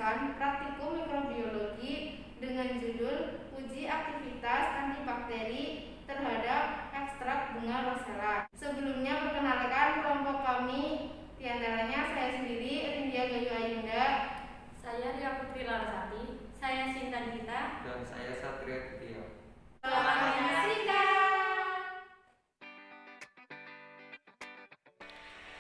melaksanakan praktikum mikrobiologi dengan judul uji aktivitas antibakteri terhadap ekstrak bunga rosella. Sebelumnya perkenalkan kelompok kami, diantaranya saya sendiri, Rindia Gayu Ayunda, saya Ria Putri Larasati, saya Sinta Dita, dan saya Satria Tio. Selamat menyaksikan.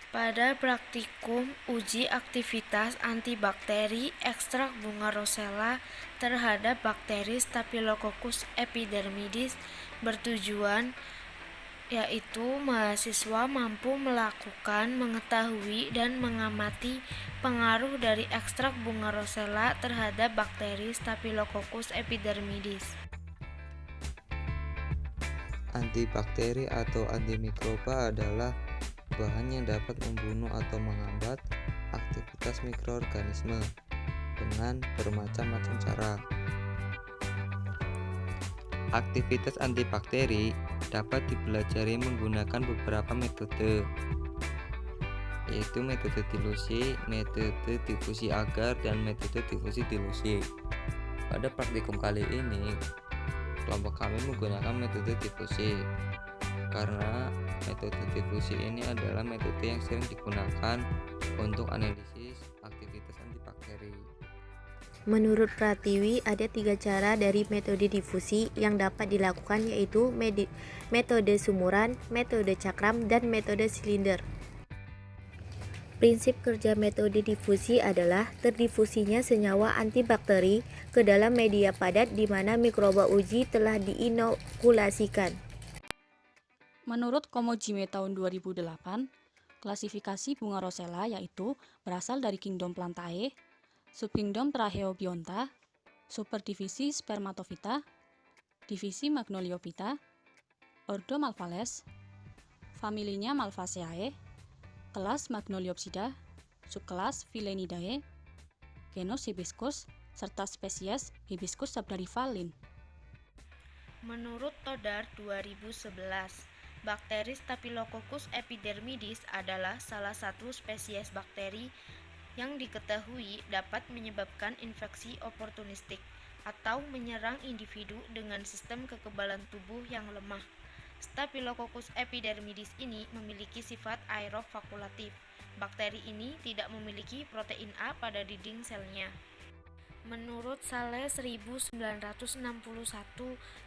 Pada praktikum uji aktivitas antibakteri ekstrak bunga rosella terhadap bakteri Staphylococcus epidermidis bertujuan yaitu mahasiswa mampu melakukan, mengetahui, dan mengamati pengaruh dari ekstrak bunga rosella terhadap bakteri Staphylococcus epidermidis. Antibakteri atau antimikroba adalah bahan yang dapat membunuh atau menghambat aktivitas mikroorganisme dengan bermacam-macam cara. Aktivitas antibakteri dapat dipelajari menggunakan beberapa metode, yaitu metode dilusi, metode difusi agar, dan metode difusi dilusi. Pada praktikum kali ini, kelompok kami menggunakan metode difusi karena metode difusi ini adalah metode yang sering digunakan untuk analisis aktivitas antibakteri. Menurut Pratiwi, ada 3 cara dari metode difusi yang dapat dilakukan, yaitu metode sumuran, metode cakram, dan metode silinder. Prinsip kerja metode difusi adalah terdifusinya senyawa antibakteri ke dalam media padat di mana mikroba uji telah diinokulasikan. Menurut Komojime tahun 2008, klasifikasi bunga rosella yaitu berasal dari kingdom Plantae, subkingdom Tracheobionta, superdivisi Spermatophyta, divisi Magnoliophyta, ordo Malvales, familinya Malvaceae, kelas Magnoliopsida, subkelas Philenidae, genus Hibiscus, serta spesies Hibiscus sabdariva Linn. Menurut Todar 2011, bakteri Staphylococcus epidermidis adalah salah satu spesies bakteri yang diketahui dapat menyebabkan infeksi oportunistik atau menyerang individu dengan sistem kekebalan tubuh yang lemah. Staphylococcus epidermidis ini memiliki sifat aerob fakultatif. Bakteri ini tidak memiliki protein A pada dinding selnya. Menurut Saleh 1961,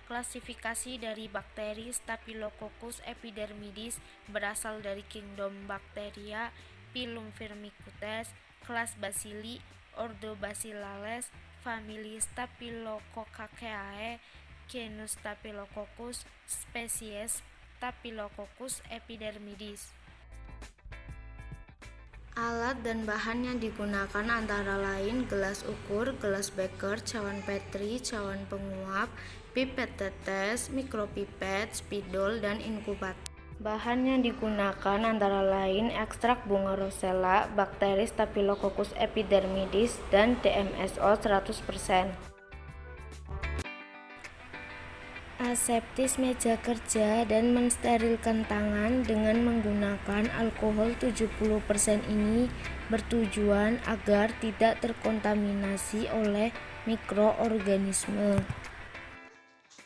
klasifikasi dari bakteri Staphylococcus epidermidis berasal dari kingdom Bacteria, phylum Firmicutes, kelas Bacilli, ordo Bacillales, famili Staphylococcaceae, genus Staphylococcus, spesies Staphylococcus epidermidis. Alat dan bahan yang digunakan antara lain gelas ukur, gelas beker, cawan Petri, cawan penguap, pipet tetes, mikropipet, spidol, dan inkubator. Bahan yang digunakan antara lain ekstrak bunga rosella, bakteri Staphylococcus epidermidis, dan DMSO 100%. Aseptis meja kerja dan mensterilkan tangan dengan menggunakan alkohol 70% ini bertujuan agar tidak terkontaminasi oleh mikroorganisme.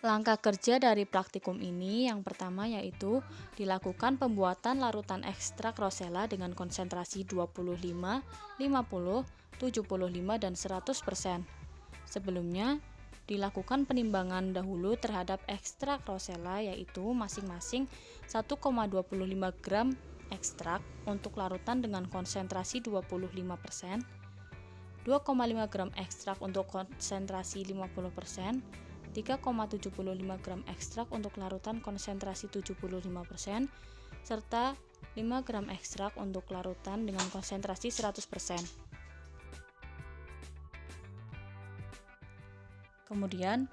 Langkah kerja dari praktikum ini yang pertama yaitu dilakukan pembuatan larutan ekstrak rosella dengan konsentrasi 25, 50, 75, dan 100%. Sebelumnya, dilakukan penimbangan dahulu terhadap ekstrak rosella yaitu masing-masing 1,25 gram ekstrak untuk larutan dengan konsentrasi 25%, 2,5 gram ekstrak untuk konsentrasi 50%, 3,75 gram ekstrak untuk larutan konsentrasi 75%, serta 5 gram ekstrak untuk larutan dengan konsentrasi 100%. Kemudian,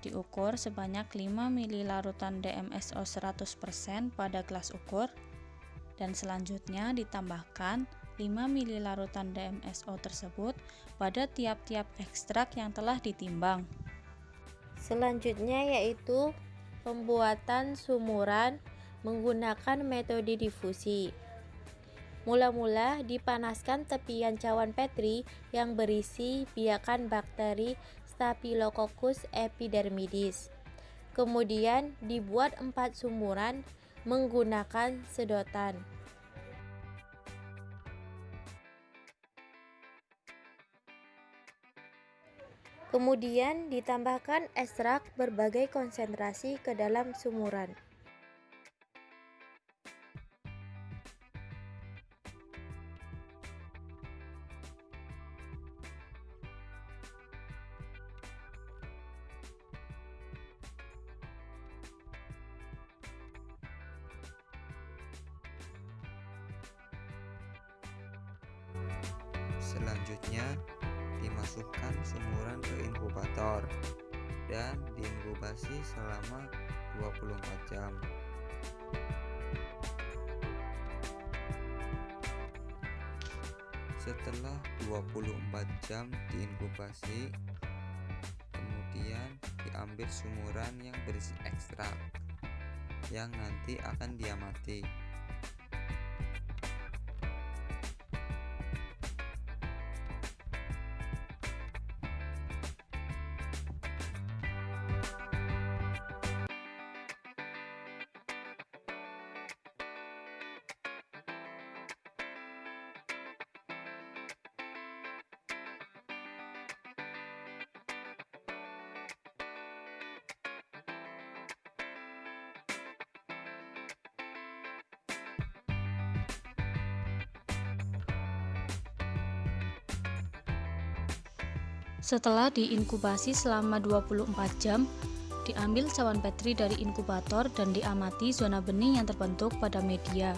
diukur sebanyak 5 ml larutan DMSO 100% pada gelas ukur, dan selanjutnya ditambahkan 5 ml larutan DMSO tersebut pada tiap-tiap ekstrak yang telah ditimbang. Selanjutnya yaitu pembuatan sumuran menggunakan metode difusi. Mula-mula dipanaskan tepian cawan Petri yang berisi biakan bakteri Staphylococcus epidermidis. Kemudian dibuat 4 sumuran menggunakan sedotan. Kemudian ditambahkan ekstrak berbagai konsentrasi ke dalam sumuran. Selanjutnya, dimasukkan sumuran ke inkubator dan diinkubasi selama 24 jam. Setelah 24 jam diinkubasi, kemudian diambil sumuran yang berisi ekstrak yang nanti akan diamati. Setelah diinkubasi selama 24 jam, diambil cawan Petri dari inkubator dan diamati zona bening yang terbentuk pada media.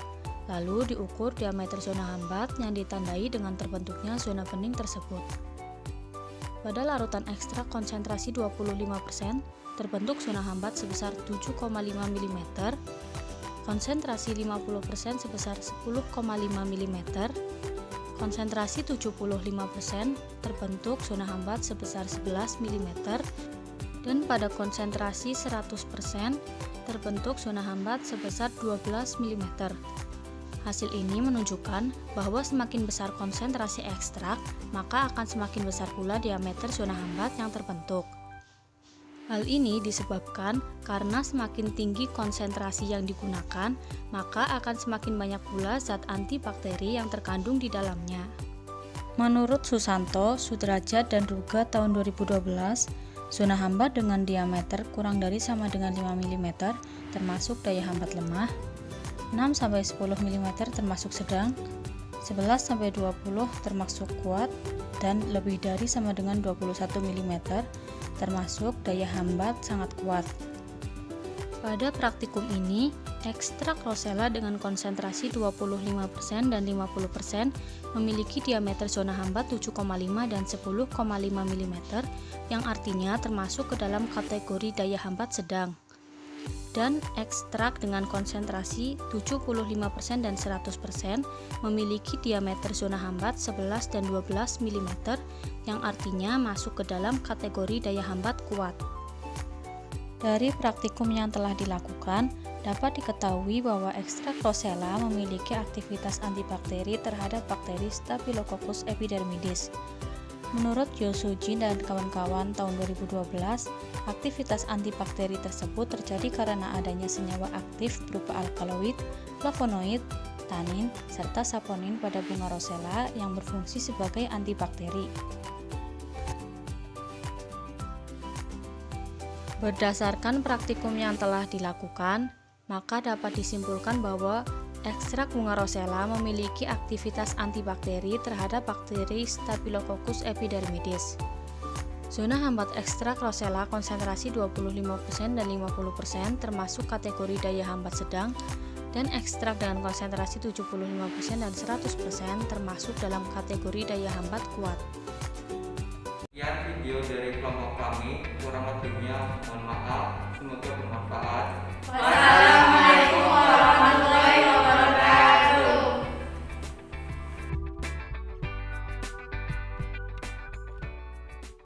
Lalu diukur diameter zona hambat yang ditandai dengan terbentuknya zona bening tersebut. Pada larutan ekstrak konsentrasi 25%, terbentuk zona hambat sebesar 7,5 mm, konsentrasi 50% sebesar 10,5 mm, konsentrasi 75% terbentuk zona hambat sebesar 11 mm, dan pada konsentrasi 100% terbentuk zona hambat sebesar 12 mm. Hasil ini menunjukkan bahwa semakin besar konsentrasi ekstrak, maka akan semakin besar pula diameter zona hambat yang terbentuk. Hal ini disebabkan karena semakin tinggi konsentrasi yang digunakan, maka akan semakin banyak pula zat antibakteri yang terkandung di dalamnya. Menurut Susanto, Sudrajat, dan Ruga tahun 2012, zona hambat dengan diameter kurang dari sama dengan 5 mm termasuk daya hambat lemah, 6-10 mm termasuk sedang, 11-20 termasuk kuat, dan lebih dari sama dengan 21 mm termasuk daya hambat sangat kuat. Pada praktikum ini, ekstrak rosella dengan konsentrasi 25% dan 50% memiliki diameter zona hambat 7,5 dan 10,5 mm yang artinya termasuk ke dalam kategori daya hambat sedang. Dan ekstrak dengan konsentrasi 75% dan 100% memiliki diameter zona hambat 11 dan 12 mm yang artinya masuk ke dalam kategori daya hambat kuat. Dari praktikum yang telah dilakukan, dapat diketahui bahwa ekstrak rosella memiliki aktivitas antibakteri terhadap bakteri Staphylococcus epidermidis. Menurut Yosujin dan kawan-kawan tahun 2012, aktivitas antibakteri tersebut terjadi karena adanya senyawa aktif berupa alkaloid, flavonoid, tanin, serta saponin pada bunga rosella yang berfungsi sebagai antibakteri. Berdasarkan praktikum yang telah dilakukan, maka dapat disimpulkan bahwa ekstrak bunga rosella memiliki aktivitas antibakteri terhadap bakteri Staphylococcus epidermidis. Zona hambat ekstrak rosella konsentrasi 25% dan 50% termasuk kategori daya hambat sedang, dan ekstrak dengan konsentrasi 75% dan 100% termasuk dalam kategori daya hambat kuat. Sekian video dari kelompok kami, kurang lebihnya mohon maaf.